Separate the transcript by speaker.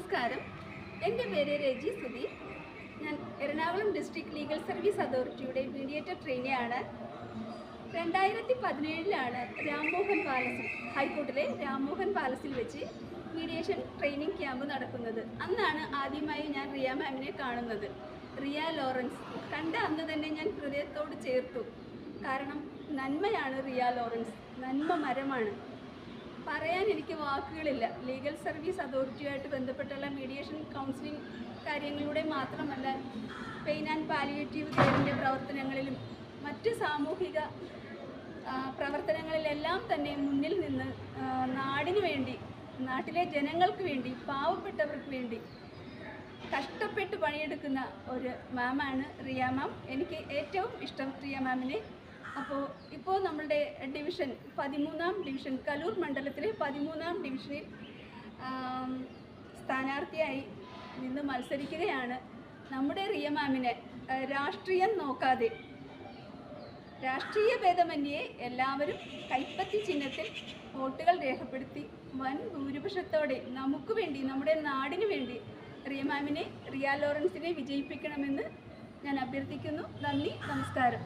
Speaker 1: നമസ്കാരം. എൻ്റെ പേര് രജി സുധി. ഞാൻ എറണാകുളം ഡിസ്ട്രിക്ട് ലീഗൽ സർവീസ് അതോറിറ്റിയുടെ മീഡിയേറ്റർ ട്രെയിനിയാണ്. 2017 രാംമോഹൻ പാലസിൽ, ഹൈക്കോർട്ടിലെ രാംമോഹൻ പാലസിൽ വെച്ച് മീഡിയേഷൻ ട്രെയിനിങ് ക്യാമ്പ് നടക്കുന്നത്. അന്നാണ് ആദ്യമായി ഞാൻ റിയ മാമിനെ കാണുന്നത്. റിയ ലോറൻസ് കണ്ട അന്ന് തന്നെ ഞാൻ ഹൃദയത്തോട് ചേർത്തു. കാരണം നന്മയാണ് റിയ ലോറൻസ്, നന്മ മരമാണ്. പറയാൻ എനിക്ക് വാക്കുകളില്ല. ലീഗൽ സർവീസ് അതോറിറ്റിയുമായിട്ട് ബന്ധപ്പെട്ടുള്ള മീഡിയേഷൻ കൗൺസിലിംഗ് കാര്യങ്ങളിലൂടെ മാത്രമല്ല, പെയിൻ ആൻഡ് പാലിയേറ്റീവ് കെയറിൻ്റെ പ്രവർത്തനങ്ങളിലും മറ്റ് സാമൂഹിക പ്രവർത്തനങ്ങളിലെല്ലാം തന്നെ മുന്നിൽ നിന്ന് നാടിനു വേണ്ടി, നാട്ടിലെ ജനങ്ങൾക്ക് വേണ്ടി, പാവപ്പെട്ടവർക്ക് വേണ്ടി കഷ്ടപ്പെട്ട് പണിയെടുക്കുന്ന ഒരു മാമാണ് റിയ മാം. എനിക്ക് ഏറ്റവും ഇഷ്ടം റിയ മാമിനെ. ഇപ്പോൾ നമ്മളുടെ ഡിവിഷൻ 13ാം ഡിവിഷൻ, കലൂർ മണ്ഡലത്തിലെ 13ാം ഡിവിഷനിൽ സ്ഥാനാർത്ഥിയായി നിന്ന് മത്സരിക്കുകയാണ്. നമ്മുടെ റിയ മാമിനെ രാഷ്ട്രീയം നോക്കാതെ, രാഷ്ട്രീയ ഭേദമന്യേ എല്ലാവരും കൈപ്പത്തി ചിഹ്നത്തിൽ വോട്ടുകൾ രേഖപ്പെടുത്തി വൻ ഭൂരിപക്ഷത്തോടെ നമുക്ക് വേണ്ടി, നമ്മുടെ നാടിനു വേണ്ടി റിയ ലോറൻസിനെ വിജയിപ്പിക്കണമെന്ന് ഞാൻ അഭ്യർത്ഥിക്കുന്നു. നന്ദി, നമസ്കാരം.